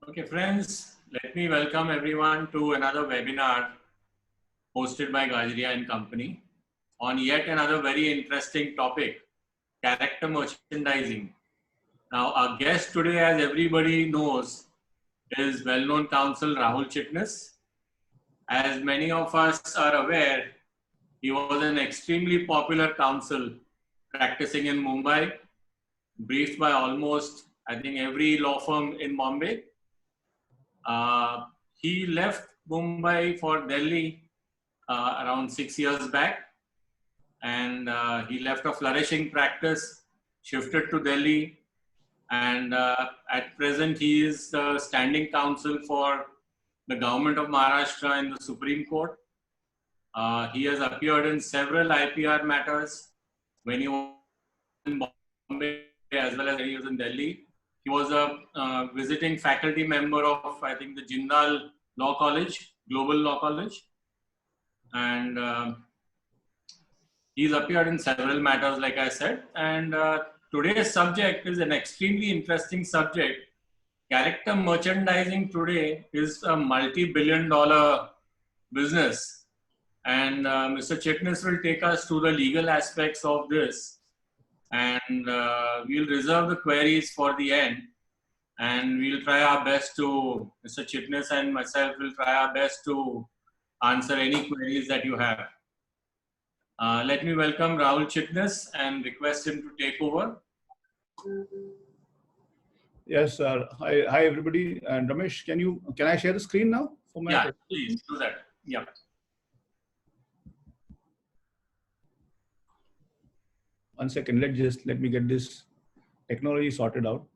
Okay, friends, let me welcome everyone to another webinar hosted by Gajria and Company on yet another very interesting topic, character merchandising. Now, our guest today, as everybody knows, is well-known counsel Rahul Chitnis. As many of us are aware, he was an extremely popular counsel practicing in Mumbai, briefed by almost, I think, every law firm in Bombay. He left Mumbai for Delhi around 6 years back, and he left a flourishing practice, shifted to Delhi, and at present he is the standing counsel for the government of Maharashtra in the Supreme Court. He has appeared in several IPR matters when he was in Bombay as well as when he was in Delhi. He was a visiting faculty member of, I think, the Jindal Law College, Global Law College, and he's appeared in several matters, like I said. And today's subject is an extremely interesting subject. Character merchandising today is a multi-billion-dollar business, and Mr. Chitnis will take us through the legal aspects of this, and we'll reserve the queries for the end, and we'll try our best to, Mr. Chitnis and myself will try our best to answer any queries that you have. Let me welcome Rahul Chitnis and request him to take over. Yes, sir. Hi, everybody. And Ramesh, can I share the screen now? Yeah, please do that. Yeah. One second. Let me get this technology sorted out.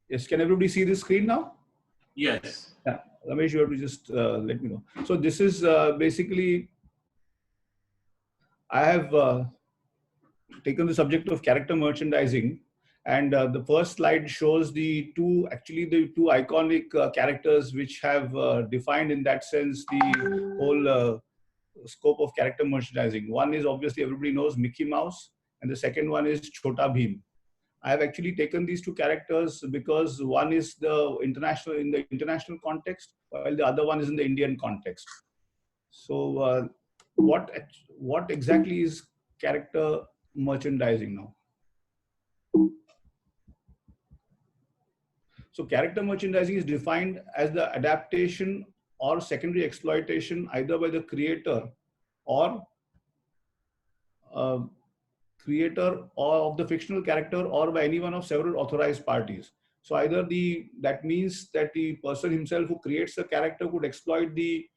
Yes, can everybody see the screen now? Yes. Yeah, Ramesh, you have to just let me know. So this is basically, I have taken the subject of character merchandising, and the first slide shows the two iconic characters which have defined in that sense the whole scope of character merchandising. One is obviously everybody knows Mickey Mouse, and the second one is Chhota Bheem. I have actually taken these two characters because one is in the international context, while the other one is in the Indian context. So, what exactly is character merchandising now? So, character merchandising is defined as the adaptation or secondary exploitation either by the creator or of the fictional character or by any one of several authorized parties. So either that means that the person himself who creates the character could exploit the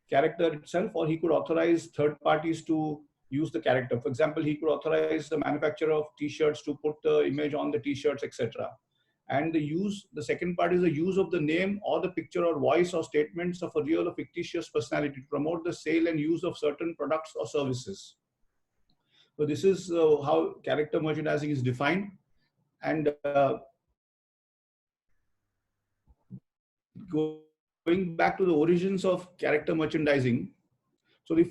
character itself, or he could authorize third parties to use the character. For example, he could authorize the manufacturer of t-shirts to put the image on the t-shirts, etc. And the second part is the use of the name or the picture or voice or statements of a real or fictitious personality to promote the sale and use of certain products or services. So this is how character merchandising is defined. And going back to the origins of character merchandising. So the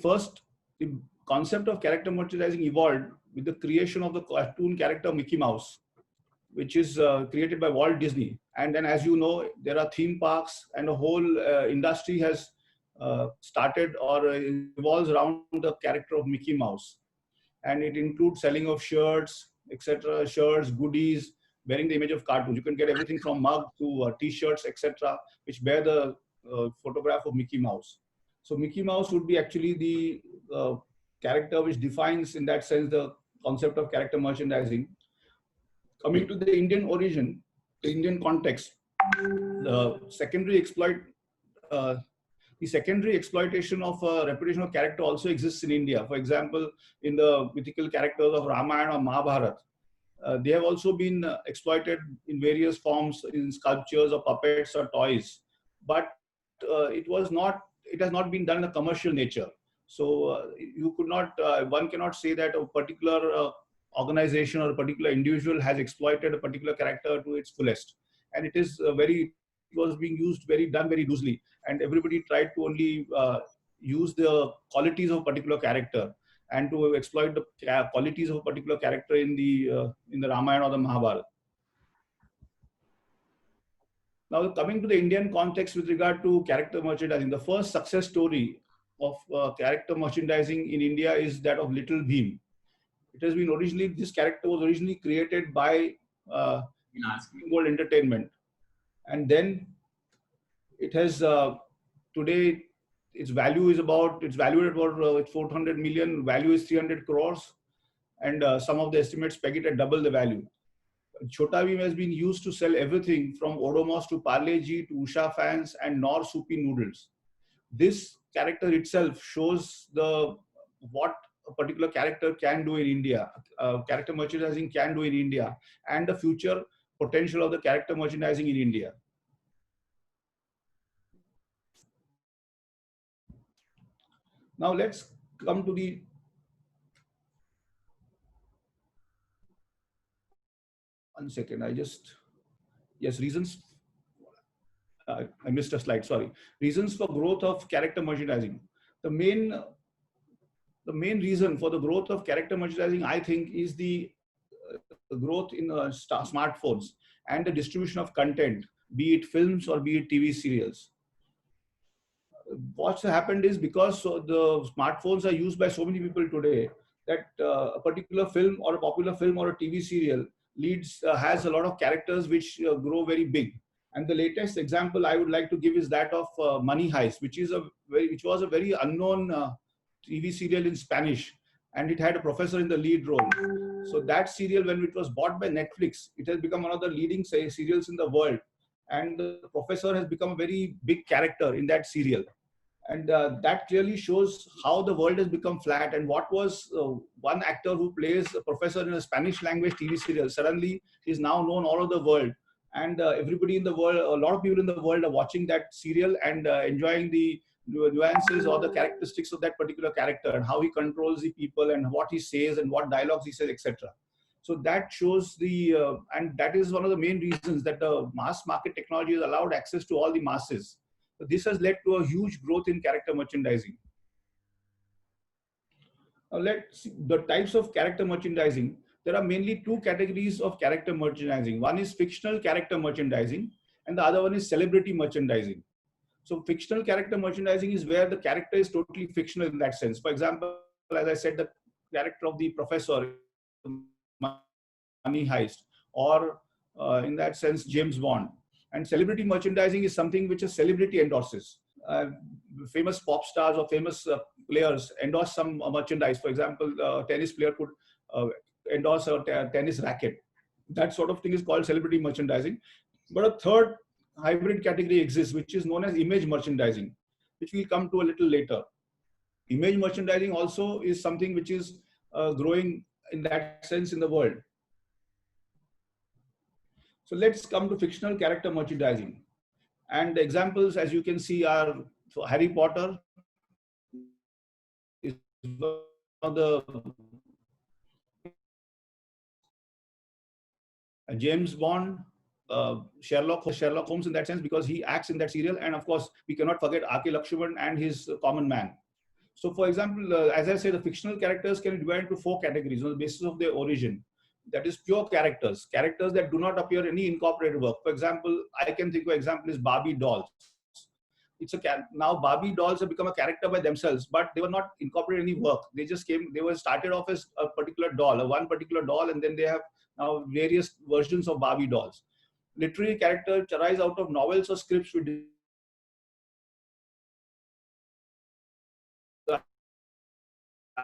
concept of character merchandising evolved with the creation of the cartoon character Mickey Mouse, which is created by Walt Disney. And then, as you know, there are theme parks, and a whole industry has started or evolves around the character of Mickey Mouse. And it includes selling of shirts, etc., shirts, goodies, bearing the image of cartoons. You can get everything from mug to t-shirts, etc., which bear the photograph of Mickey Mouse. So Mickey Mouse would be actually the character which defines, in that sense, the concept of character merchandising. Coming to the Indian origin, the Indian context, the secondary exploitation of a reputation of character also exists in India. For example, in the mythical characters of Ramayana or Mahabharata, they have also been exploited in various forms in sculptures or puppets or toys. But it has not been done in a commercial nature. So one cannot say that a particular organization or a particular individual has exploited a particular character to its fullest. And it was being done very loosely, and everybody tried to only use the qualities of a particular character. and to exploit the qualities of a particular character in the Ramayana or the Mahabharata. Now, coming to the Indian context with regard to character merchandising, the first success story of character merchandising in India is that of Little Bheem. It has been originally, this character was originally created by Gold Entertainment, and then it has today its value is about, it's valued at about 400 million, value is 300 crores, and some of the estimates peg it at double the value. Chhota Bheem has been used to sell everything from Odomos to Parle-G to Usha fans and Knorr soupy noodles. This character itself shows what a particular character can do in India, character merchandising can do in India, and the future potential of the character merchandising in India. Now let's come to the one second. Reasons. I missed a slide. Sorry. Reasons for growth of character merchandising. The main reason for the growth of character merchandising, I think, is the growth in smartphones and the distribution of content, be it films or be it TV serials. What's happened is, because the smartphones are used by so many people today, that a particular film or a popular film or a TV serial has a lot of characters which grow very big. And the latest example I would like to give is that of Money Heist, which was a very unknown TV serial in Spanish, and it had a professor in the lead role. So that serial, when it was bought by Netflix, it has become one of the leading serials in the world, and the professor has become a very big character in that serial. And that clearly shows how the world has become flat, and what was one actor who plays a professor in a Spanish language TV serial suddenly is now known all over the world. And everybody in the world, a lot of people in the world are watching that serial and enjoying the nuances or the characteristics of that particular character, and how he controls the people and what he says and what dialogues he says, etc. So that shows and that is one of the main reasons that the mass market technology has allowed access to all the masses. So this has led to a huge growth in character merchandising. Now let's see the types of character merchandising. There are mainly two categories of character merchandising. One is fictional character merchandising, and the other one is celebrity merchandising. So fictional character merchandising is where the character is totally fictional in that sense. For example, as I said, the character of the professor, Money Heist, or in that sense, James Bond. And celebrity merchandising is something which a celebrity endorses. Famous pop stars or famous players endorse some merchandise. For example, a tennis player could endorse a tennis racket. That sort of thing is called celebrity merchandising. But a third hybrid category exists, which is known as image merchandising, which we'll come to a little later. Image merchandising also is something which is growing in that sense in the world. So let's come to fictional character merchandising. And the examples, as you can see, are so Harry Potter is one of the James Bond, Sherlock Holmes in that sense, because he acts in that serial. And of course, we cannot forget R.K. Lakshman and his Common Man. So for example, as I said, the fictional characters can be divided into four categories on the basis of their origin. That is pure characters that do not appear in any incorporated work. For example, I can think of example is Barbie dolls. Now Barbie dolls have become a character by themselves, but they were not incorporated in any work. They just they were started off as a particular doll, one particular doll, and then they have now various versions of Barbie dolls. Literary characters arise out of novels or scripts with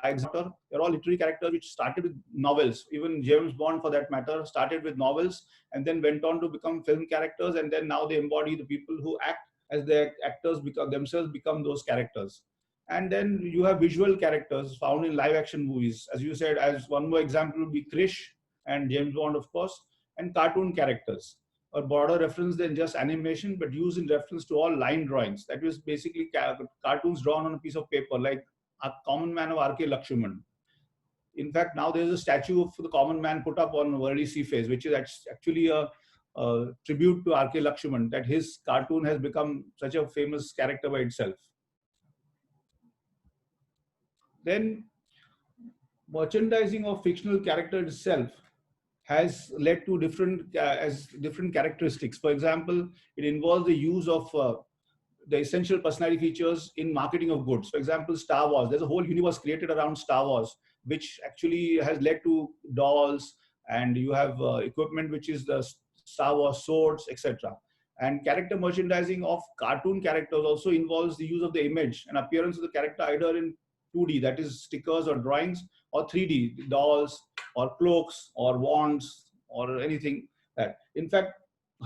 they're all literary characters which started with novels. Even James Bond, for that matter, started with novels and then went on to become film characters, and then now they embody the people who act as their actors become those characters. And then you have visual characters found in live action movies. As you said, as one more example would be Krish and James Bond, of course, and cartoon characters, a broader reference than just animation, but used in reference to all line drawings. That was basically cartoons drawn on a piece of paper, like a Common Man of R.K. Lakshman. In fact, now there is a statue of the Common Man put up on Worli Sea Face, which is actually a tribute to R.K. Lakshman, that his cartoon has become such a famous character by itself. Then merchandising of fictional character itself has led to different characteristics. For example, it involves the use of the essential personality features in marketing of goods. For example, Star Wars. There's a whole universe created around Star Wars, which actually has led to dolls, and you have equipment which is the Star Wars swords, etc. And character merchandising of cartoon characters also involves the use of the image and appearance of the character either in 2D, that is stickers or drawings, or 3D, dolls or cloaks or wands or anything that. In fact,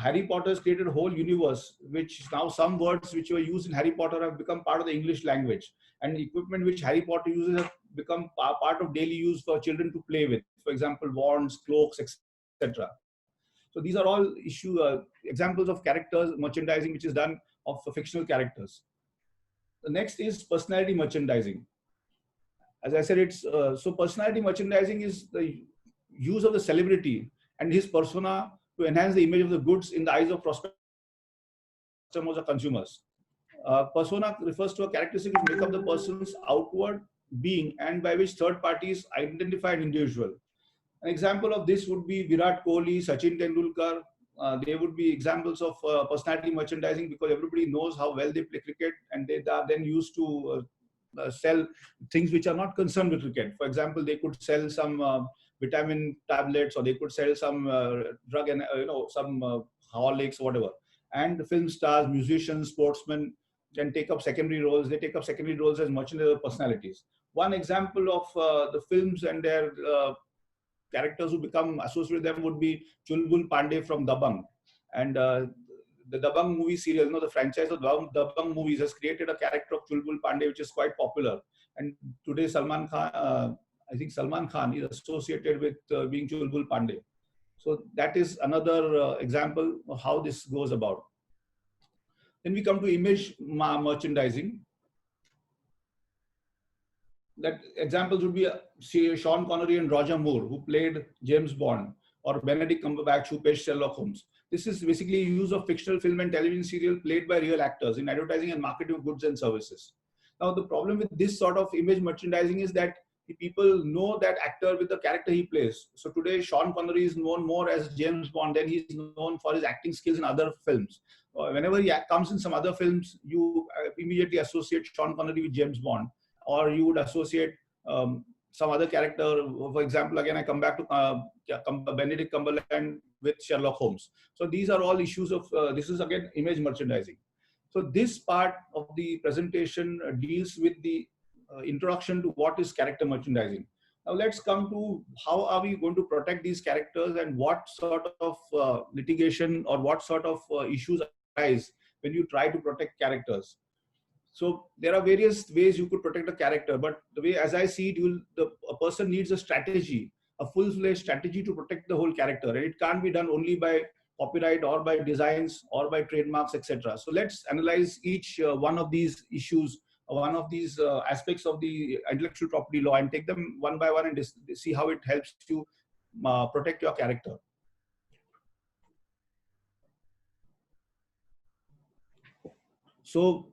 Harry Potter has created a whole universe, which now some words which were used in Harry Potter have become part of the English language. And equipment which Harry Potter uses have become part of daily use for children to play with. For example, wands, cloaks, etc. So these are all examples of characters merchandising which is done of fictional characters. The next is personality merchandising. As I said, so personality merchandising is the use of the celebrity and his persona to enhance the image of the goods in the eyes of prospective customers or consumers. Persona refers to a characteristic which make up the person's outward being and by which third parties identify an individual. An example of this would be Virat Kohli, Sachin Tendulkar. They would be examples of personality merchandising because everybody knows how well they play cricket, and they are then used to sell things which are not concerned with cricket. For example, they could sell some vitamin tablets, or they could sell some drug and some Horlicks, whatever. And the film stars, musicians, sportsmen can take up secondary roles. They take up secondary roles as merchandise personalities. One example of the films and their characters who become associated with them would be Chulbul Pandey from Dabangg. And the Dabangg movie serial, the franchise of Dabangg movies has created a character of Chulbul Pandey, which is quite popular. And today Salman Khan, I think Salman Khan is associated with being Chulbul Pandey. So that is another example of how this goes about. Then we come to image merchandising. That examples would be Sean Connery and Roger Moore, who played James Bond, or Benedict Cumberbatch, who plays Sherlock Holmes. This is basically use of fictional film and television serial played by real actors in advertising and marketing of goods and services. Now, the problem with this sort of image merchandising is that the people know that actor with the character he plays. So today, Sean Connery is known more as James Bond than he's known for his acting skills in other films. Whenever he comes in some other films, you immediately associate Sean Connery with James Bond, or you would associate some other character. For example, again, I come back to Benedict Cumberbatch with Sherlock Holmes. So these are all issues of, this is again image merchandising. So this part of the presentation deals with the introduction to what is character merchandising. Now let's come to how are we going to protect these characters, and what sort of litigation or what sort of issues arise when you try to protect characters. So there are various ways you could protect a character, but the way as I see it, a person needs a strategy, a full-fledged strategy to protect the whole character, and it can't be done only by copyright or by designs or by trademarks, etc. So let's analyze each one of these issues, one of these aspects of the intellectual property law, and take them one by one and see how it helps you protect your character. So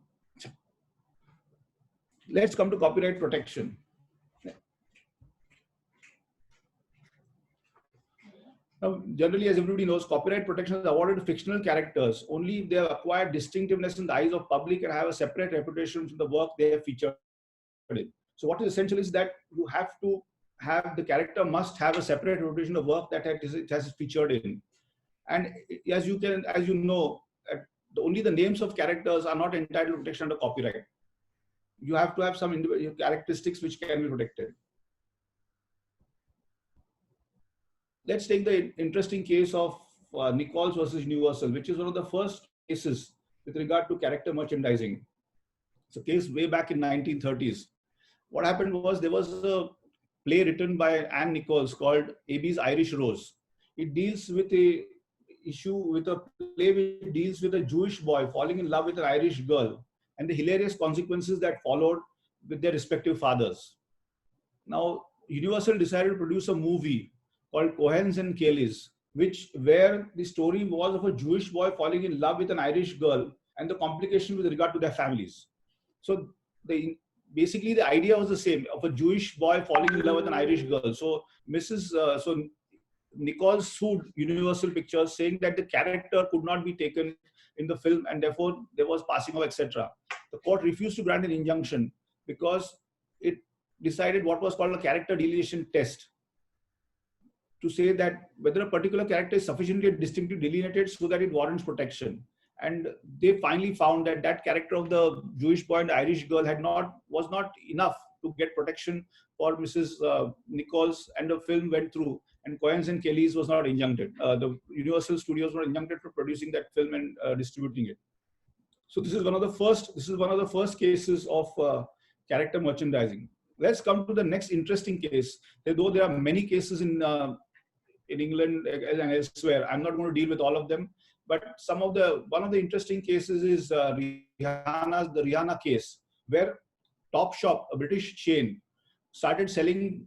let's come to copyright protection. Now, generally, as everybody knows, copyright protection is awarded to fictional characters only if they have acquired distinctiveness in the eyes of public and have a separate reputation from the work they have featured in. So what is essential is that you have to have, the character must have a separate reputation of work that it has featured in. And as you know, only the names of characters are not entitled to protection under copyright. You have to have some individual characteristics which can be protected. Let's take the interesting case of Nichols versus Universal, which is one of the first cases with regard to character merchandising. It's a case way back in 1930s. What happened was there was a play written by Anne Nichols called Abby's Irish Rose. It deals with a play which deals with a Jewish boy falling in love with an Irish girl and the hilarious consequences that followed with their respective fathers. Now, Universal decided to produce a movie called Cohens and Kellys, where the story was of a Jewish boy falling in love with an Irish girl and the complication with regard to their families. So the basically the idea was the same, of a Jewish boy falling in love with an Irish girl. So Nichols sued Universal Pictures, saying that the character could not be taken in the film and therefore there was passing off, etc. The court refused to grant an injunction because it decided what was called a character delineation test, to say that whether a particular character is sufficiently distinctly delineated so that it warrants protection. And they finally found that that character of the Jewish boy and the Irish girl was not enough to get protection for Mrs. Nichols, and the film went through. And Cohen's and Kelly's was not injuncted. The Universal Studios were injuncted for producing that film and distributing it. So this is one of the first. This is one of the first cases of character merchandising. Let's come to the next interesting case. Though there are many cases in England and elsewhere, I'm not going to deal with all of them. But one of the interesting cases is the Rihanna case, where Topshop, a British chain, started selling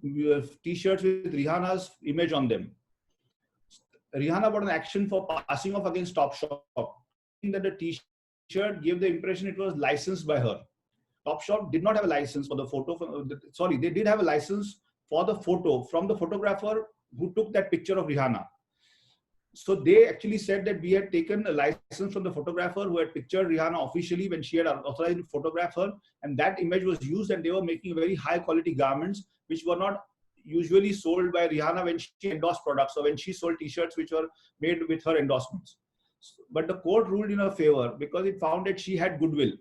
T-shirts with Rihanna's image on them. Rihanna brought an action for passing off against Topshop, that the T-shirt gave the impression it was licensed by her. Topshop did not have a license for the photo. Sorry, they did have a license for the photo from the photographer who took that picture of Rihanna. So they actually said that we had taken a license from the photographer who had pictured Rihanna officially when she had authorized to photograph her, and that image was used, and they were making very high quality garments which were not usually sold by Rihanna when she endorsed products or when she sold T-shirts which were made with her endorsements. But the court ruled in her favor because it found that she had goodwill,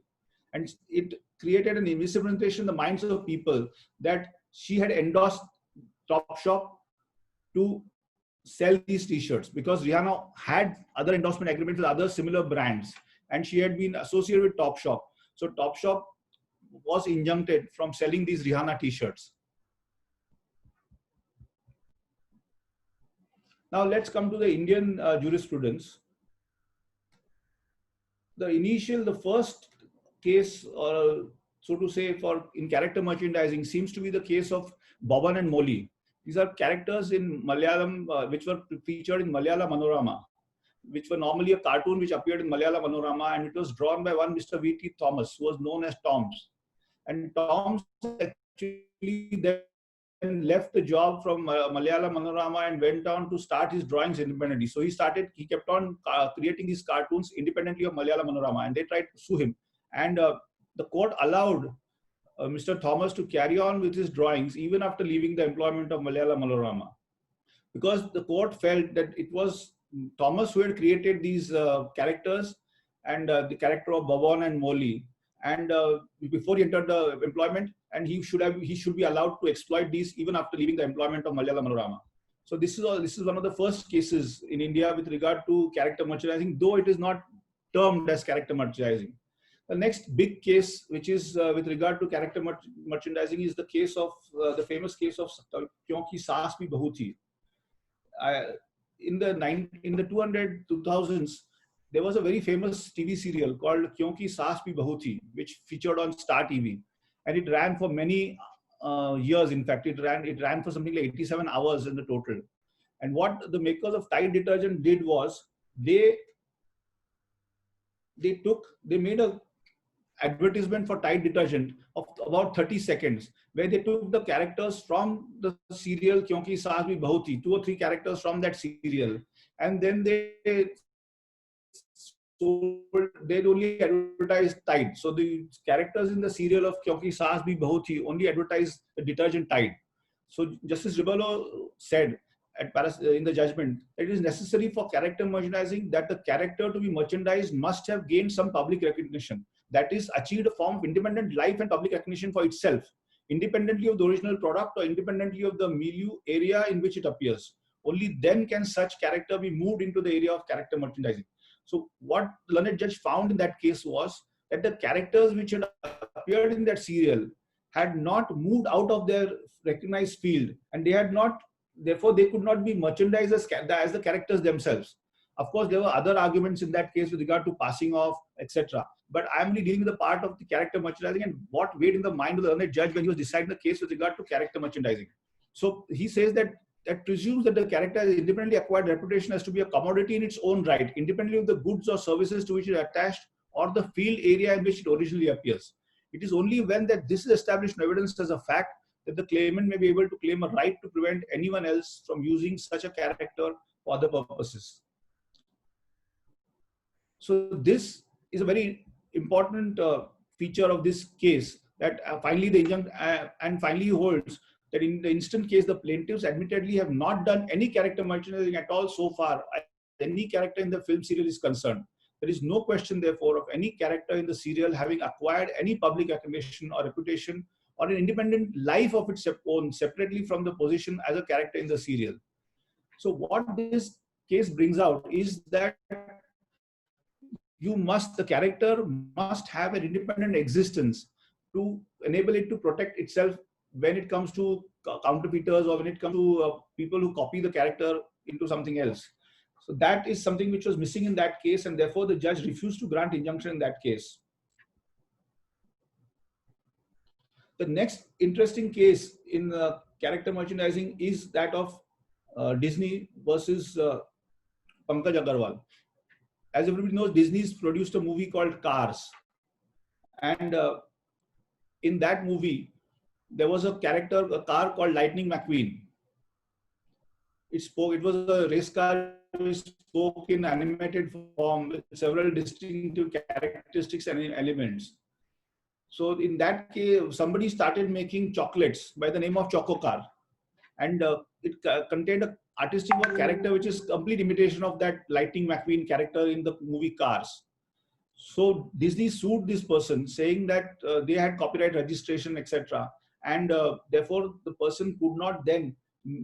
and it created an misrepresentation in the minds of people that she had endorsed Topshop to sell these T-shirts, because Rihanna had other endorsement agreements with other similar brands and she had been associated with Topshop. So Topshop was injuncted from selling these Rihanna T-shirts. Now let's come to the Indian jurisprudence. The first case, or so to say, in character merchandising seems to be the case of Boban and Molly. These are characters in Malayalam which were featured in Malayalam Manorama, which were normally a cartoon which appeared in Malayalam Manorama, and it was drawn by one Mr. V.T. Thomas, who was known as Toms. And Toms actually then left the job from Malayalam Manorama and went on to start his drawings independently. So he kept on creating these cartoons independently of Malayalam Manorama, and they tried to sue him. And the court allowed Mr. Thomas to carry on with his drawings even after leaving the employment of Malayalam Manorama, because the court felt that it was Thomas who had created these characters, and the character of Boban and Molly, and before he entered the employment, and he should be allowed to exploit these even after leaving the employment of Malayalam Manorama. So this is one of the first cases in India with regard to character merchandising, though it is not termed as character merchandising. The next big case, which is with regard to character merchandising, is the case of the famous case of Kyonki Saas Bhi Bahu Thi. In the 2000s, there was a very famous TV serial called Kyonki Saas Bhi Bahu Thi, which featured on Star TV, and it ran for many years. In fact, it ran for something like 87 hours in the total. And what the makers of Tide detergent did was they made a advertisement for Tide detergent of about 30 seconds, where they took the characters from the serial Kyonki Saas Bhi Bahu Thi, 2 or 3 characters from that serial, and then they'd only advertise Tide. So the characters in the serial of Kyonki Saas Bhi Bahu Thi only advertised the detergent Tide. So Justice Ribolo said in the judgment, it is necessary for character merchandising that the character to be merchandised must have gained some public recognition, that is, achieved a form of independent life and public recognition for itself, independently of the original product or independently of the milieu area in which it appears. Only then can such character be moved into the area of character merchandising. So what the learned judge found in that case was that the characters which had appeared in that serial had not moved out of their recognized field, and therefore they could not be merchandised as the characters themselves. Of course, there were other arguments in that case with regard to passing off, etc. But I'm only dealing with the part of the character merchandising and what weighed in the mind of the learned judge when he was deciding the case with regard to character merchandising. So he says that presumes that the character has independently acquired reputation as to be a commodity in its own right, independently of the goods or services to which it is attached or the field area in which it originally appears. It is only when that this is established in evidence as a fact that the claimant may be able to claim a right to prevent anyone else from using such a character for other purposes. So this is a very important feature of this case, that finally the and finally holds that in the instant case, the plaintiffs admittedly have not done any character merchandising at all so far. Any character in the film serial is concerned. There is no question, therefore, of any character in the serial having acquired any public acclamation or reputation or an independent life of its own separately from the position as a character in the serial. So what this case brings out is that the character must have an independent existence to enable it to protect itself when it comes to counterfeiters or when it comes to people who copy the character into something else. So that is something which was missing in that case, and therefore the judge refused to grant injunction in that case. The next interesting case in character merchandising is that of Disney versus Pankaj Agarwal. As everybody knows, Disney's produced a movie called Cars. And in that movie, there was a car called Lightning McQueen. It was a race car which spoke in animated form with several distinctive characteristics and elements. So in that case, somebody started making chocolates by the name of Choco Car. And it contained an artistic work character which is complete imitation of that Lightning McQueen character in the movie Cars. So Disney sued this person, saying that they had copyright registration, etc. And therefore, the person could not then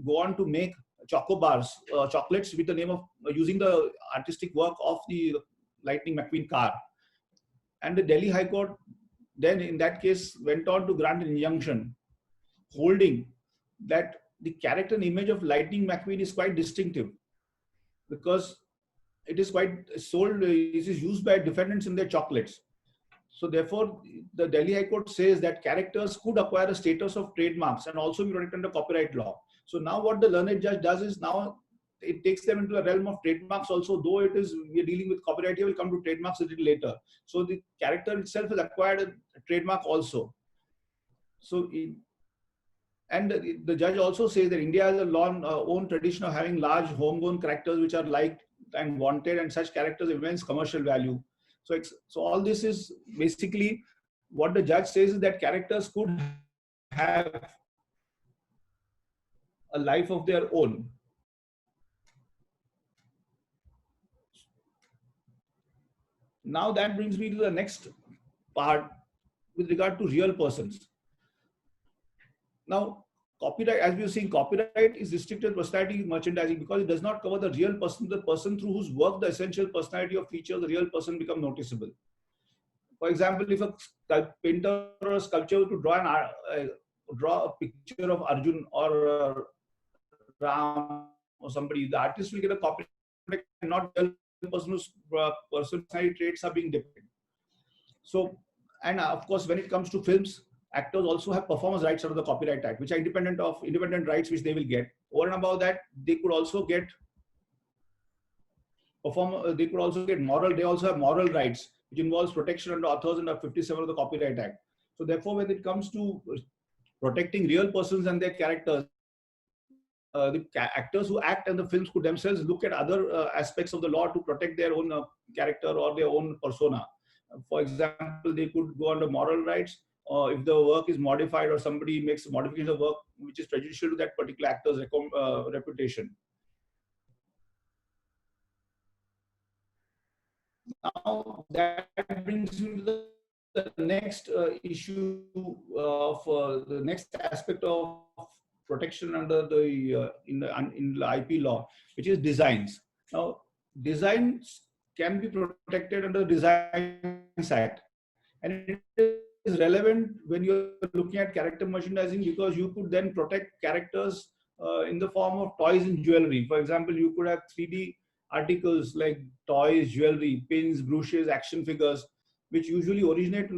go on to make chocolates with the name of using the artistic work of the Lightning McQueen car. And the Delhi High Court then, in that case, went on to grant an injunction, holding that the character and image of Lightning McQueen is quite distinctive, because it is quite sold, it is used by defendants in their chocolates. So therefore, the Delhi High Court says that characters could acquire a status of trademarks and also be protected under copyright law. So now what the learned judge does is, now it takes them into the realm of trademarks also, though it is, we are dealing with copyright here, we'll come to trademarks a little later. So the character itself has acquired a trademark also. So and the judge also says that India has a long own tradition of having large homegrown characters which are liked and wanted, and such characters have immense commercial value. So all this is basically what the judge says, is that characters could have a life of their own. Now that brings me to the next part with regard to real persons. Now, copyright, as we have seen, copyright is restricted to personality merchandising because it does not cover the real person, the person through whose work the essential personality or feature of the real person become noticeable. For example, if a painter or a sculptor to draw a picture of Arjun or Ram or somebody, the artist will get a copyright, not the person whose personality traits are being depicted. So, and of course, when it comes to films, actors also have performance rights under the Copyright Act, which are independent rights which they will get. Over and above that, they could also get they also have moral rights, which involves protection under authors under 57 of the Copyright Act. So therefore, when it comes to protecting real persons and their characters, the actors who act in the films could themselves look at other aspects of the law to protect their own character or their own persona. For example, they could go under moral rights, if the work is modified or somebody makes a modification of work which is prejudicial to that particular actor's reputation. Now that brings me to the next issue of the next aspect of protection under the in the IP law, which is designs. Now, designs can be protected under the Designs Act, and it is relevant when you're looking at character merchandising, because you could then protect characters in the form of toys and jewelry. For example, you could have 3D articles like toys, jewelry, pins, brooches, action figures, which usually originate from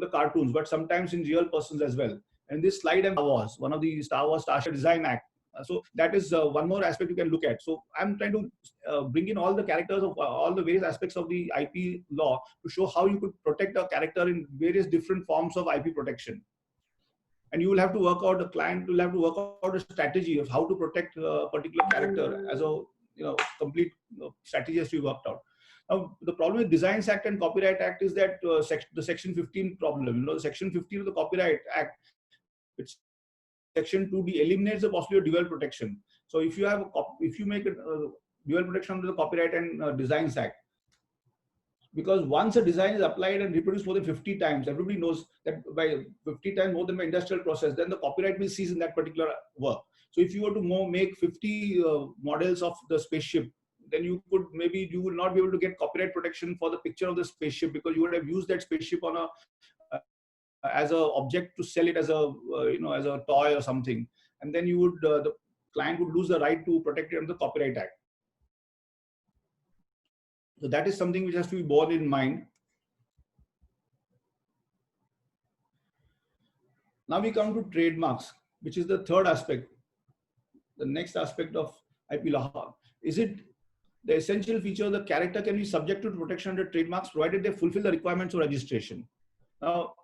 the cartoons, but sometimes in real persons as well. And this slide, Star Wars, one of the Star Wars Starship Design Act, So that is one more aspect you can look at. So I'm trying to bring in all the characters of all the various aspects of the IP law to show how you could protect a character in various different forms of IP protection. And you will have to work out, the client will have to work out a strategy of how to protect a particular character as a complete strategy has to be worked out. Now, the problem with Designs Act and Copyright Act is that the Section 15 problem. The Section 15 of the Copyright Act, which Section 2D eliminates the possibility of dual protection. So if you make a dual protection under the Copyright and Designs Act, because once a design is applied and reproduced more than 50 times, everybody knows that by 50 times more than by industrial process, then the copyright will cease in that particular work. So if you were to make 50 models of the spaceship, then you will not be able to get copyright protection for the picture of the spaceship, because you would have used that spaceship on a as an object to sell it as a as a toy or something, and then you would the client would lose the right to protect it under the Copyright Act. So that is something which has to be borne in mind. Now we come to trademarks, which is the third aspect, the next aspect of IP law. Is it the essential feature of the character can be subject to protection under trademarks provided they fulfill the requirements of registration. Now,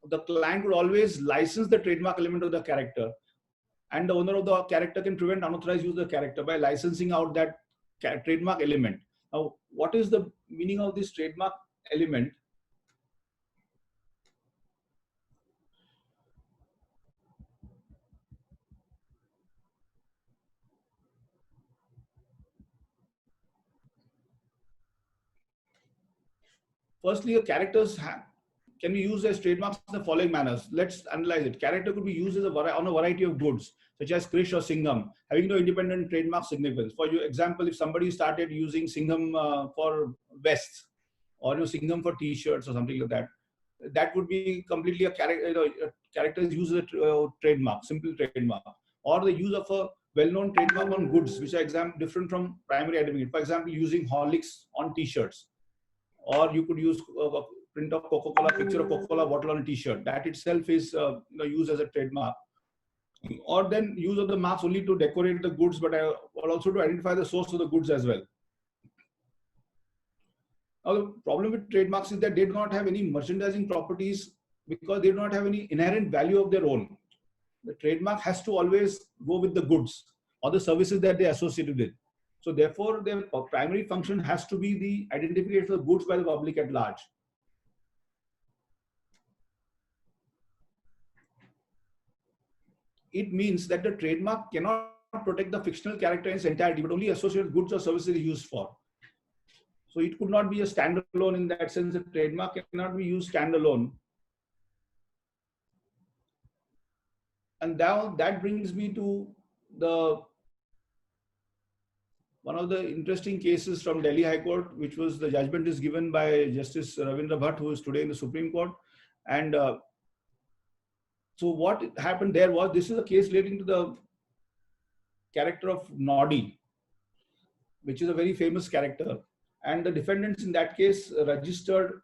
the client would always license the trademark element of the character, and the owner of the character can prevent unauthorized use of the character by licensing out that trademark element. Now, what is the meaning of this trademark element? Firstly, the characters can be used as trademarks in the following manners. Let's analyze it. Character could be used as on a variety of goods, such as Krish or Singham, having no independent trademark significance. For example, if somebody started using Singham for vests, or Singham for T-shirts or something like that, that would be completely a character. Character is used as a trademark, simple trademark, or the use of a well-known trademark on goods, which are different from primary identity. For example, using Horlicks on T-shirts, or you could use a print of Coca-Cola, picture of Coca-Cola bottle on a T-shirt. That itself is used as a trademark. Or then use of the marks only to decorate the goods, but also to identify the source of the goods as well. Now, the problem with trademarks is that they do not have any merchandising properties, because they do not have any inherent value of their own. The trademark has to always go with the goods or the services that they are associated with. So therefore, their primary function has to be the identification of goods by the public at large. It means that the trademark cannot protect the fictional character in its entirety, but only associated goods or services used for. So it could not be a standalone in that sense. The trademark cannot be used standalone. And now that brings me to one of the interesting cases from Delhi High Court, which was the judgment is given by Justice Ravindra Bhatt, who is today in the Supreme Court. And so what happened there was, this is a case relating to the character of Noddy, which is a very famous character. And the defendants in that case registered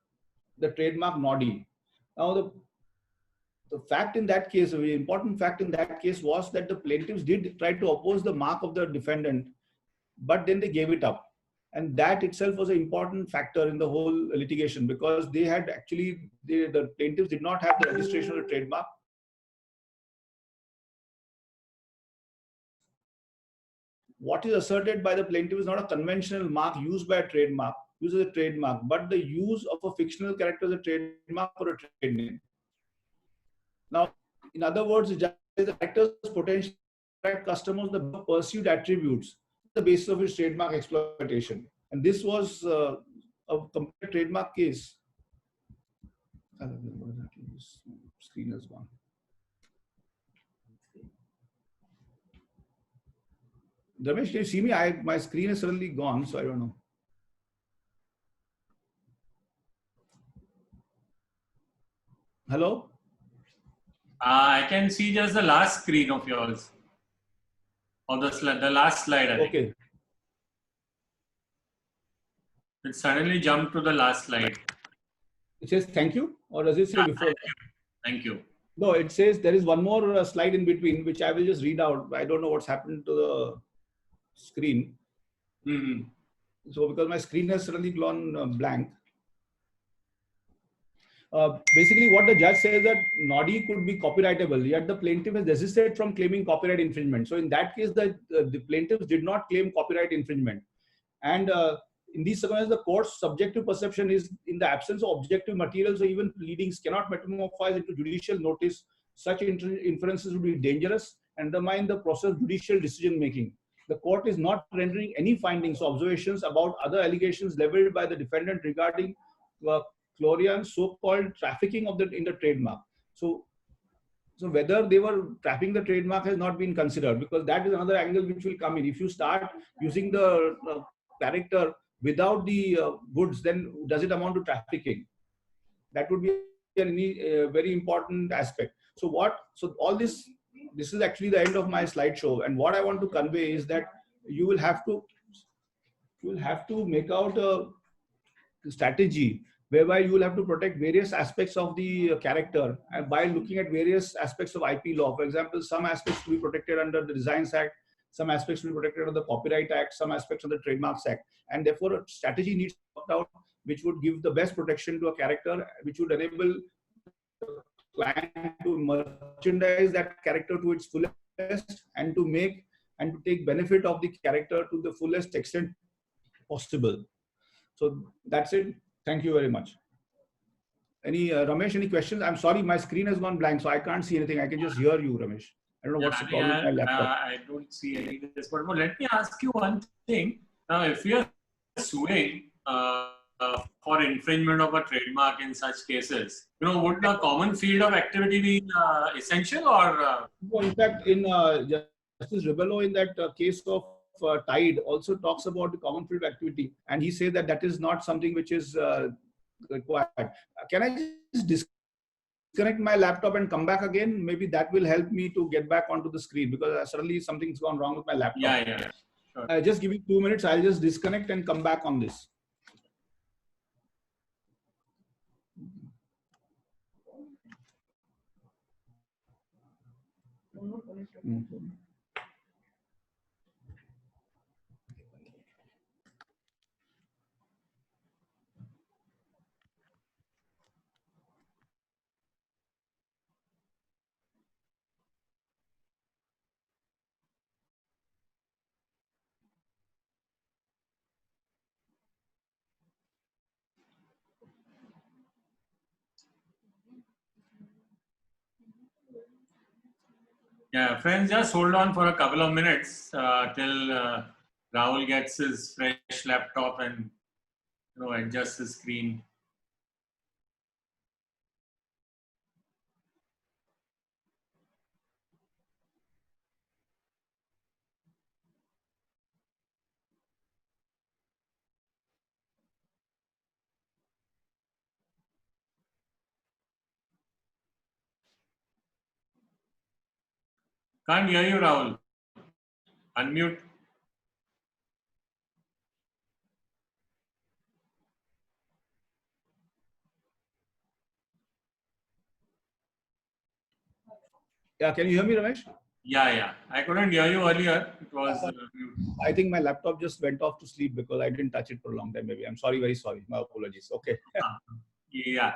the trademark Noddy. Now, the fact in that case, a very important fact in that case was that the plaintiffs did try to oppose the mark of the defendant, but then they gave it up. And that itself was an important factor in the whole litigation, because they had actually, the plaintiffs did not have the registration of the trademark. What is asserted by the plaintiff is not a conventional mark used by a trademark, used as a trademark, but the use of a fictional character as a trademark or a trade name. Now, in other words, the character's potential customers the perceived attributes, the basis of his trademark exploitation. And this was a complete trademark case. Screen is gone. Ramesh, can you see me? My screen is suddenly gone, so I don't know. Hello? I can see just the last screen of yours. Or the last slide, I think. Okay. It suddenly jumped to the last slide. It says thank you, or does it say before? Thank you. No, it says there is one more slide in between, which I will just read out. I don't know what's happened to the screen. Mm-hmm. So because my screen has suddenly gone blank. Basically, what the judge says that Noddy could be copyrightable, yet the plaintiff has desisted from claiming copyright infringement. So in that case, the plaintiffs did not claim copyright infringement. And in these circumstances, the court's subjective perception is in the absence of objective material, so even pleadings cannot metamorphose into judicial notice. Such inferences would be dangerous and undermine the process of judicial decision making. The court is not rendering any findings or observations about other allegations leveled by the defendant regarding Florian's so-called trafficking of in the trademark. So whether they were trafficking the trademark has not been considered, because that is another angle which will come in. If you start using the character without the goods, then does it amount to trafficking? That would be a very important aspect. So all this is actually the end of my slideshow. And what I want to convey is that you will have to make out a strategy whereby you will have to protect various aspects of the character, and by looking at various aspects of IP law. For example, some aspects to be protected under the Designs Act, some aspects to be protected under the Copyright Act, some aspects of the Trademarks Act. And therefore, a strategy needs to be worked out which would give the best protection to a character, which would enable the client to merchandise that character to its fullest and to take benefit of the character to the fullest extent possible. So that's it. Thank you very much. Ramesh, any questions? I'm sorry, my screen has gone blank, so I can't see anything. I can just hear you, Ramesh. I don't know what's the problem with my laptop. I don't see any of this. But let me ask you one thing. Now, if we are suing for infringement of a trademark in such cases, would the common field of activity be essential, or? Well, in fact, in Justice Rebello, in that case of Tide, also talks about the common field of activity, and he says that is not something which is required. Can I just disconnect my laptop and come back again? Maybe that will help me to get back onto the screen, because suddenly something's gone wrong with my laptop. Yeah. Sure. Just give me 2 minutes. I'll just disconnect and come back on this. Yeah, friends, just hold on for a couple of minutes till Rahul gets his fresh laptop and adjusts his screen. Can't hear you, Rahul. Unmute. Yeah, can you hear me, Ramesh? Yeah. I couldn't hear you earlier. It was mute. I think my laptop just went off to sleep because I didn't touch it for a long time. Maybe I'm sorry, very sorry. My apologies. Okay. Yeah.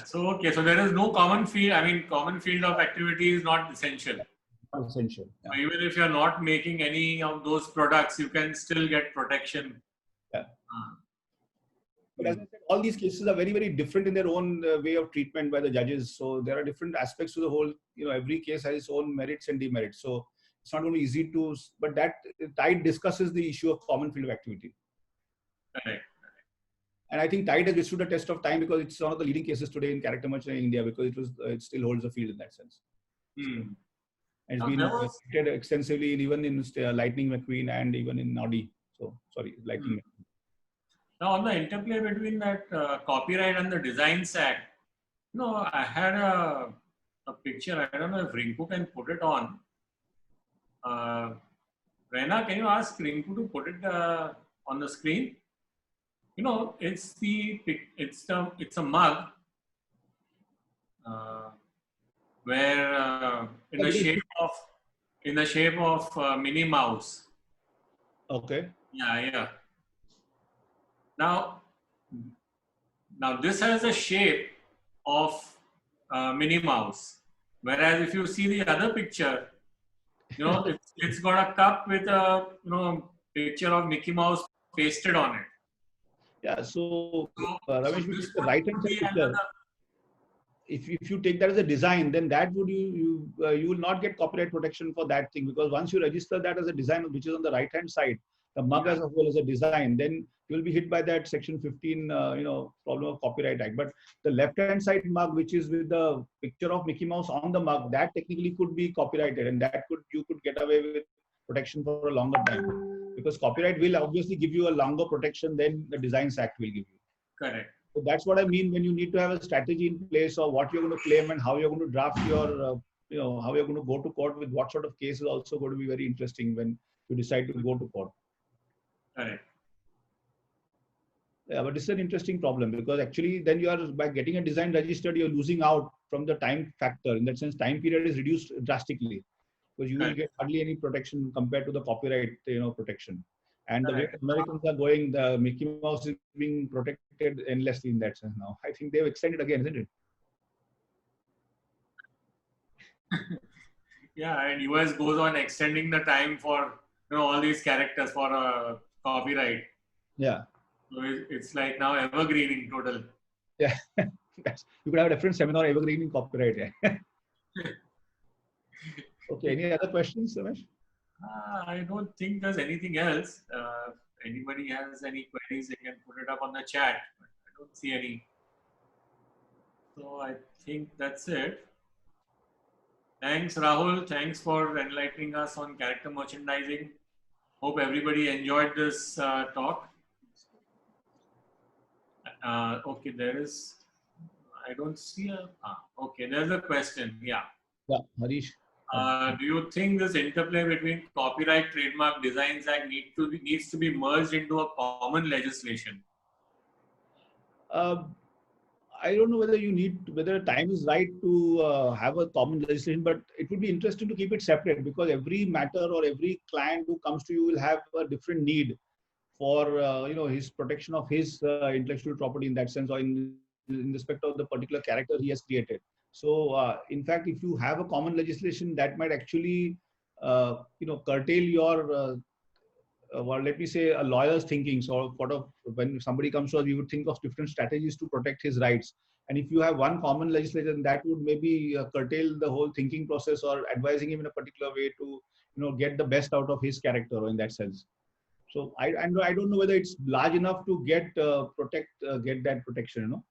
So there is no common field. I mean, common field of activity is not essential. Not essential. Yeah. So even if you're not making any of those products, you can still get protection. Yeah. But as I said, all these cases are very, very different in their own way of treatment by the judges. So there are different aspects to the whole, every case has its own merits and demerits. So it's not going to be easy to, but that Tide discusses the issue of common field of activity. Correct. And I think Tide has withstood a test of time because it's one of the leading cases today in character merchandising in India, because it still holds a field in that sense. And it's been treated extensively even in Lightning McQueen and even in Noddy. So sorry, Lightning McQueen. Now, on the interplay between that copyright and the Designs Act, I had a picture. I don't know if Rinku can put it on. Rena, can you ask Rinku to put it on the screen? It's a mug, where in the shape of Minnie Mouse. Okay. Yeah. Now this has a shape of Minnie Mouse, whereas if you see the other picture, it's got a cup with a picture of Mickey Mouse pasted on it. Yeah. So, So Ramesh, if you this take the one right could hand side be picture, another. if you take that as a design, then that would you will not get copyright protection for that thing, because once you register that as a design, which is on the right hand side, the mug as a whole as a design, then you will be hit by that section 15 problem of Copyright Act. But the left hand side mug, which is with the picture of Mickey Mouse on the mug, that technically could be copyrighted, and that you could get away with protection for a longer time, because copyright will obviously give you a longer protection than the Designs Act will give you. Correct. So that's what I mean when you need to have a strategy in place of what you're going to claim and how you're going to draft your, how you're going to go to court with what sort of case is also going to be very interesting when you decide to go to court. Correct. Yeah, but it's an interesting problem, because actually then you are, by getting a design registered, you're losing out from the time factor. In that sense, time period is reduced drastically, because you will get hardly any protection compared to the copyright, protection. And the way Americans are going, the Mickey Mouse is being protected endlessly in that sense now. I think they've extended again, isn't it? Yeah, and US goes on extending the time for all these characters for copyright. Yeah. So it's like now evergreening total. Yeah. You could have a different seminar, evergreening copyright. Yeah. Okay. Any other questions, Ramesh? I don't think there's anything else. If anybody has any queries, they can put it up on the chat. But I don't see any. So I think that's it. Thanks, Rahul. Thanks for enlightening us on character merchandising. Hope everybody enjoyed this talk. Okay, there is. I don't see a. Okay, there's a question. Yeah. Yeah, Harish. Do you think this interplay between Copyright Trademark Designs Act needs to be merged into a common legislation? I don't know whether time is right to have a common legislation, but it would be interesting to keep it separate, because every matter or every client who comes to you will have a different need for his protection of his intellectual property in that sense, or in respect of the particular character he has created. So in fact, if you have a common legislation, that might actually curtail your well, let me say, a lawyer's thinking. So when somebody comes to us, we would think of different strategies to protect his rights. And if you have one common legislation, that would maybe curtail the whole thinking process, or advising him in a particular way to get the best out of his character in that sense. So I don't know whether it's large enough to get that protection.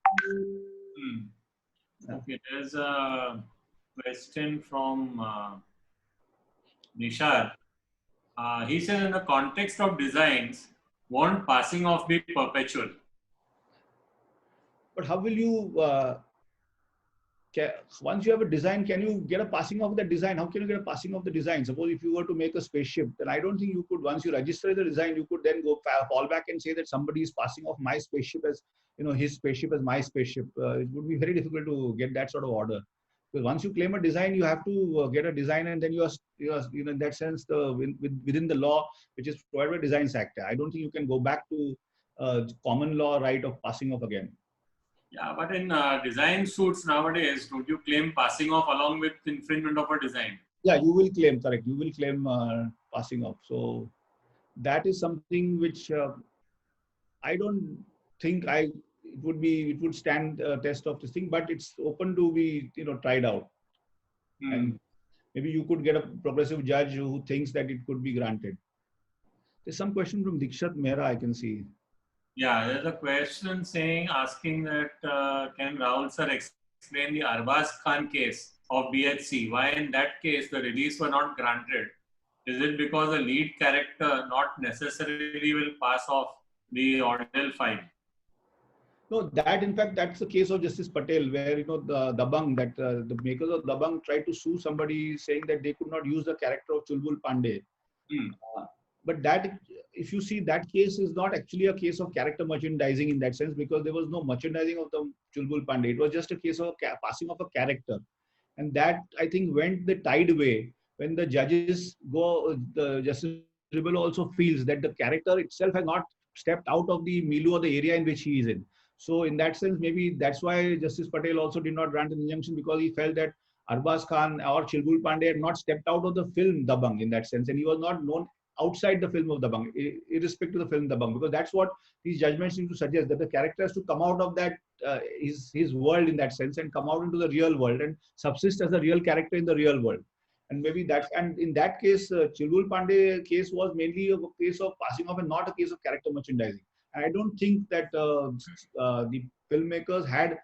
Okay, there's a question from Nishad. He says, in the context of designs, won't passing off be perpetual? But how will you, once you have a design, can you get a passing off the design? How can you get a passing off the design? Suppose if you were to make a spaceship, then I don't think you could, once you register the design, you could then go fall back and say that somebody is passing off my spaceship as, his spaceship as my spaceship. It would be very difficult to get that sort of order. Because once you claim a design, you have to get a design, and then you are in that sense, within the law, which is provided by Designs Act. I don't think you can go back to common law right of passing off again. Yeah, but in design suits nowadays, don't you claim passing off along with infringement of a design? Yeah, you will claim, correct. You will claim passing off. So that is something which I don't think it would stand test of this thing, but it's open to be tried out. And maybe you could get a progressive judge who thinks that it could be granted. There's some question from Dikshat Mehra, I can see. Yeah, there's a question asking that can Rahul sir explain the Arbaz Khan case of BHC? Why in that case the release were not granted? Is it because the lead character not necessarily will pass off the ordeal fine? No, in fact, that's the case of Justice Patel, where the Dabang, that the makers of Dabang tried to sue somebody saying that they could not use the character of Chulbul Pandey. but that, if you see, that case is not actually a case of character merchandising in that sense, because there was no merchandising of the Chulbul Pandey. It was just a case of passing of a character. And that, I think, went the tide way when the judges go, the Justice Tribunal also feels that the character itself has not stepped out of the milieu or the area in which he is in. So in that sense, maybe that's why Justice Patel also did not grant an injunction, because he felt that Arbaz Khan or Chulbul Pandey had not stepped out of the film Dabang in that sense, and he was not known outside the film of Dabang, irrespective of the film Dabang, because that's what these judgments seem to suggest, that the character has to come out of that his world in that sense and come out into the real world and subsist as a real character in the real world. And maybe that's, and in that case, Chulbul Pandey case was mainly a case of passing off and not a case of character merchandising. And I don't think that the filmmakers had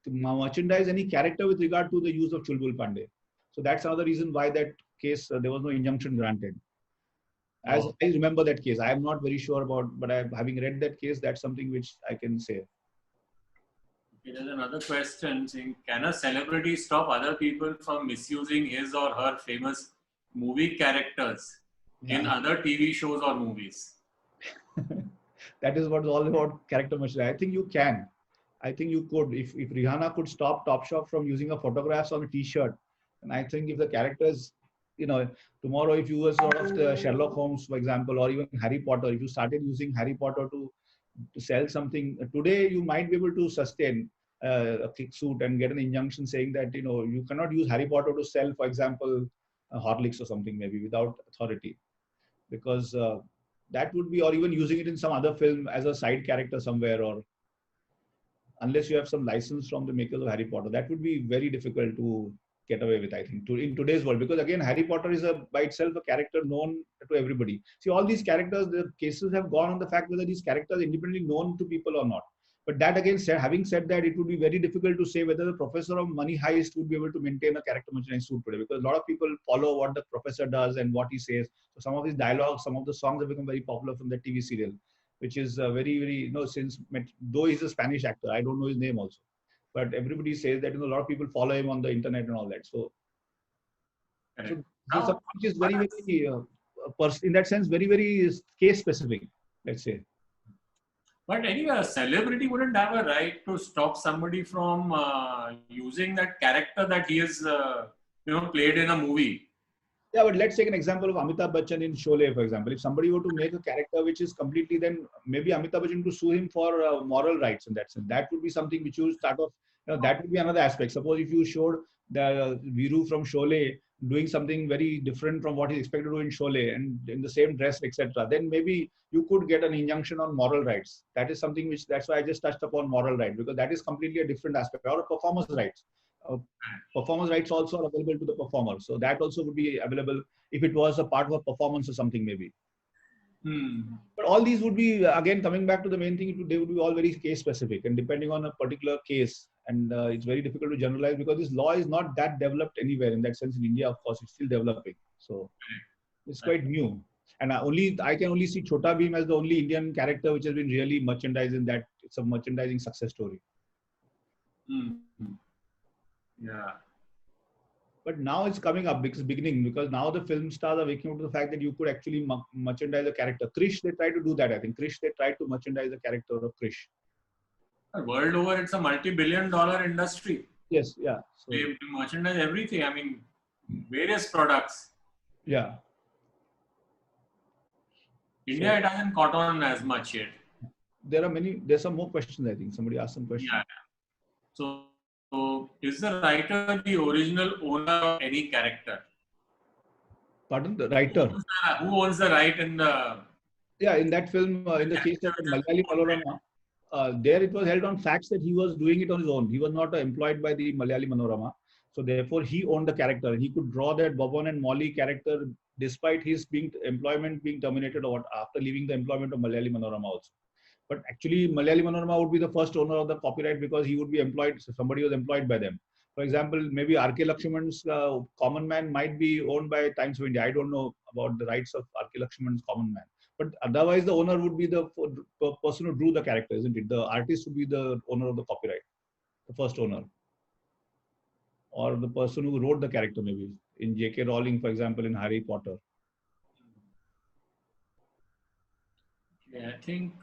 to merchandise any character with regard to the use of Chulbul Pandey. So that's another reason why that case, there was no injunction granted. As I remember that case, I am not very sure about, but having read that case, that's something which I can say. Okay, there's another question saying, can a celebrity stop other people from misusing his or her famous movie characters in other TV shows or movies? That is what's all about character merchandising. I think you can. I think you could. If Rihanna could stop Topshop from using her photographs on a T-shirt, and I think if the characters, tomorrow if you were sort of the Sherlock Holmes, for example, or even Harry Potter, if you started using Harry Potter to sell something today, you might be able to sustain a kick suit and get an injunction saying that you cannot use Harry Potter to sell, for example, Horlicks or something, maybe without authority, because that would be, or even using it in some other film as a side character somewhere, or unless you have some license from the makers of Harry Potter, that would be very difficult to get away with, I think, in today's world, because again, Harry Potter is by itself a character known to everybody. See, all these characters, the cases have gone on the fact whether these characters are independently known to people or not. But that again, having said that, it would be very difficult to say whether the professor of Money Heist would be able to maintain a character merchandising suit today, because a lot of people follow what the professor does and what he says. So some of his dialogues, some of the songs have become very popular from the TV serial, which is very, very, since, though he's a Spanish actor, I don't know his name also, but everybody says that a lot of people follow him on the internet and all that. So something which is very, very, in that sense, very, very case specific, let's say. But anyway, a celebrity wouldn't have a right to stop somebody from using that character that he has, played in a movie. Yeah, but let's take an example of Amitabh Bachchan in Sholay, for example. If somebody were to make a character which is completely, then maybe Amitabh Bachchan to sue him for moral rights in that sense. That would be something which you start off, that would be another aspect. Suppose if you showed the Viru from Sholay doing something very different from what he's expected to do in Sholay and in the same dress, etc., then maybe you could get an injunction on moral rights. That is something which, that's why I just touched upon moral right, because that is completely a different aspect, or a performance rights. Performance rights also are available to the performer. So that also would be available if it was a part of a performance or something, maybe. But all these would be, again, coming back to the main thing, they would be all very case specific and depending on a particular case. And it's very difficult to generalize because this law is not that developed anywhere. In that sense, in India, of course, it's still developing. So it's quite new. And I can only see Chota Bheem as the only Indian character which has been really merchandised in that. It's a merchandising success story. Yeah. But now it's coming up because now the film stars are waking up to the fact that you could actually merchandise a character. Krish, they tried to do that. I think Krish, they tried to merchandise the character of Krish. World over, it's a multi-billion-dollar industry. Yes, yeah. So, they merchandise everything. I mean, various products. Yeah. India, it hasn't caught on as much yet. There's some more questions, I think. Somebody asked some questions. Yeah. So is the writer the original owner of any character? Pardon? The writer? Who owns the right in the... Yeah, in that film, in the case of Malayali Manorama, there it was held on facts that he was doing it on his own. He was not employed by the Malayali Manorama. So therefore, he owned the character. He could draw that Bobon and Molly character despite his employment being terminated or after leaving the employment of Malayali Manorama also. But actually, Malayali Manorama would be the first owner of the copyright because he would be employed, so somebody was employed by them. For example, maybe R.K. Lakshman's Common Man might be owned by Times of India. I don't know about the rights of R.K. Lakshman's Common Man. But otherwise, the owner would be the person who drew the character, isn't it? The artist would be the owner of the copyright, the first owner. Or the person who wrote the character, maybe. In J.K. Rowling, for example, in Harry Potter. Okay, I think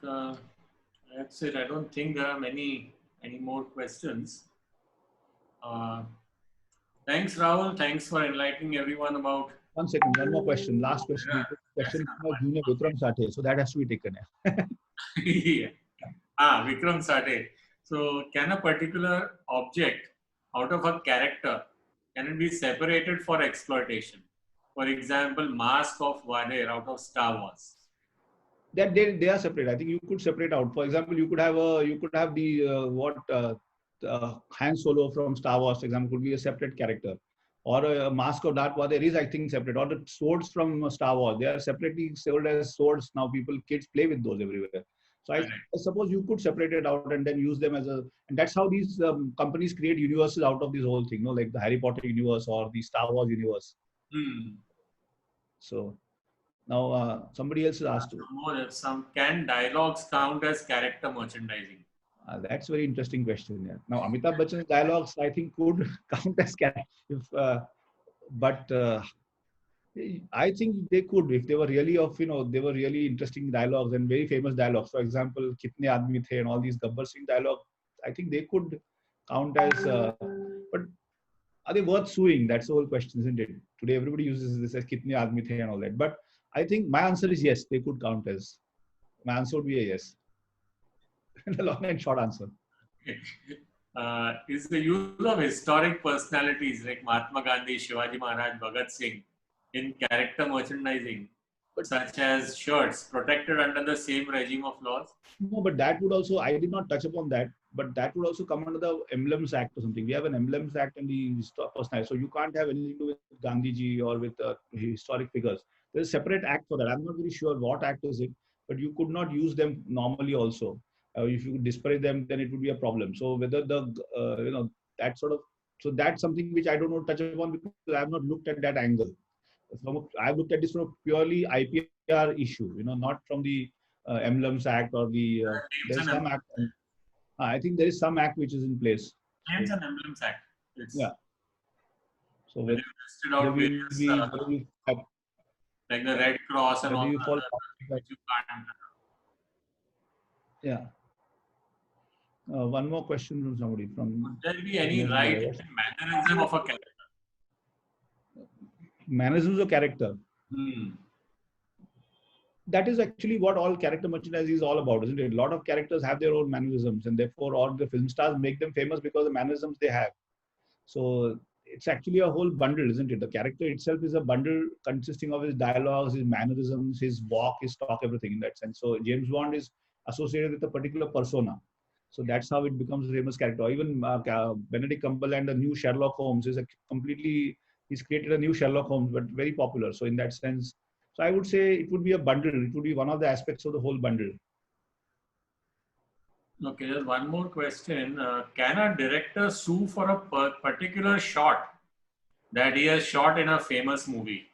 that's it. I don't think there are any more questions. Uh, Thanks, Rahul. Thanks for enlightening everyone about. 1 second, one more question. Last question. Yeah, We took question that's from our junior Vikram Sathe, so that has to be taken. yeah. Vikram Sade. So, can a particular object out of a character can it be separated for exploitation? For example, Mask of Vader out of Star Wars. That they are separate. I think you could separate out. For example, you could have the Han Solo from Star Wars, for example, could be a separate character, or a Mask of Darth Vader is, I think, separate. Or the swords from Star Wars, they are separately sold as swords now. Kids play with those everywhere. So I suppose you could separate it out and then use them as a. And that's how these companies create universes out of this whole thing. You know, like the Harry Potter universe or the Star Wars universe. So. Now, somebody else has asked. Can dialogues count as character merchandising? That's a very interesting question. Yeah. Now, Amitabh Bachchan's dialogues, I think, could count as character. But I think they could, if they were really they were really interesting dialogues and very famous dialogues. For example, Kitne Aadmi The and all these Gabbar Singh dialogue, I think they could count as. But are they worth suing? That's the whole question, isn't it? Today, everybody uses this as Kitne Aadmi The and all that. But I think my answer is yes, they could count as. My answer would be a yes. The long and short answer. Is the use of historic personalities like Mahatma Gandhi, Shivaji Maharaj, Bhagat Singh in character merchandising, such as shirts, protected under the same regime of laws? No, but that would also, I did not touch upon that, but that would also come under the Emblems Act or something. We have an Emblems Act and the personality. So you can't have anything to do with Gandhiji or with historic figures. There's a separate act for that. I'm not very sure what act is it, but you could not use them normally also. If you disparage them, then it would be a problem. So whether the, that sort of, so that's something which I don't want to touch upon because I have not looked at that angle. I've looked at this from a purely IPR issue, not from the Emblems Act or the, there's some act. I think there is some act which is in place. Names and Emblems Act. Yeah. So when you listed out various, like the Red Cross and all that, which you can't. Yeah. One more question from somebody. Would there be any right mannerism of a character? Mannerisms of character. That is actually what all character merchandising is all about, isn't it? A lot of characters have their own mannerisms, and therefore all the film stars make them famous because of the mannerisms they have. So it's actually a whole bundle, isn't it? The character itself is a bundle consisting of his dialogues, his mannerisms, his walk, his talk, everything in that sense. So James Bond is associated with a particular persona. So that's how it becomes a famous character. Even Benedict Cumberland, the new Sherlock Holmes, is he's created a new Sherlock Holmes, but very popular. So in that sense, so I would say it would be a bundle. It would be one of the aspects of the whole bundle. Okay, there's one more question. Can a director sue for a particular shot that he has shot in a famous movie?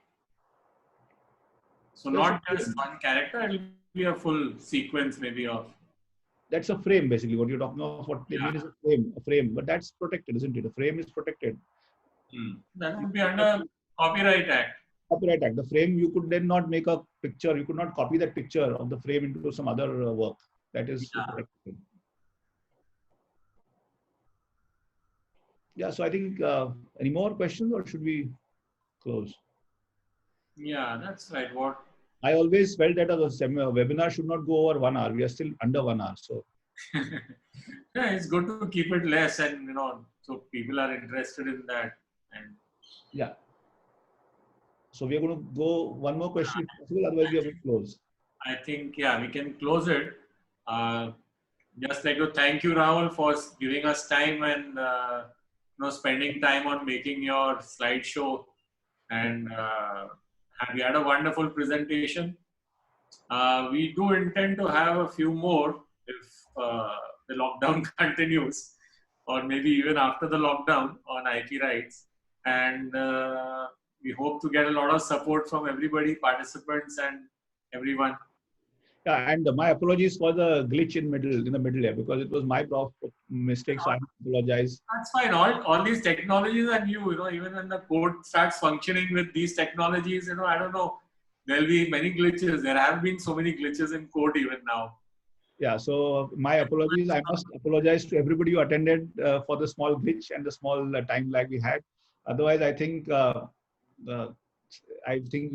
So not just one character, it will be a full sequence maybe of. That's a frame, basically. What you're talking about, what they mean is a frame. But that's protected, isn't it? The frame is protected. That would be under Copyright Act. Copyright Act. The frame, you could then not make a picture. You could not copy that picture of the frame into some other work. That is protected. Yeah, so I think, any more questions or should we close? Yeah, that's right. What I always felt that a webinar should not go over 1 hour. We are still under 1 hour. So yeah, it's good to keep it less and, so people are interested in that. And yeah. So we are going to go one more question if possible, otherwise we are going to close. I think, yeah, we can close it. Just like to thank you, Rahul, for giving us time and spending time on making your slideshow. And we had a wonderful presentation. We do intend to have a few more if the lockdown continues, or maybe even after the lockdown on IP rights. And we hope to get a lot of support from everybody, participants and everyone. Yeah, and my apologies for the glitch in the middle here, because it was my mistake, so I apologize. That's fine. All these technologies are new, even when the code starts functioning with these technologies, I don't know, there'll be many glitches. There have been so many glitches in code even now. Yeah, so my apologies. I must apologize to everybody who attended for the small glitch and the small time lag we had. Otherwise, I think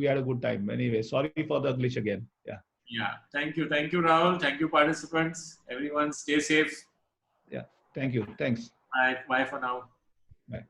we had a good time. Anyway, sorry for the glitch again. Yeah. Yeah. Thank you. Thank you, Rahul. Thank you, participants. Everyone stay safe. Yeah. Thank you. Thanks. Bye. Bye for now. Bye.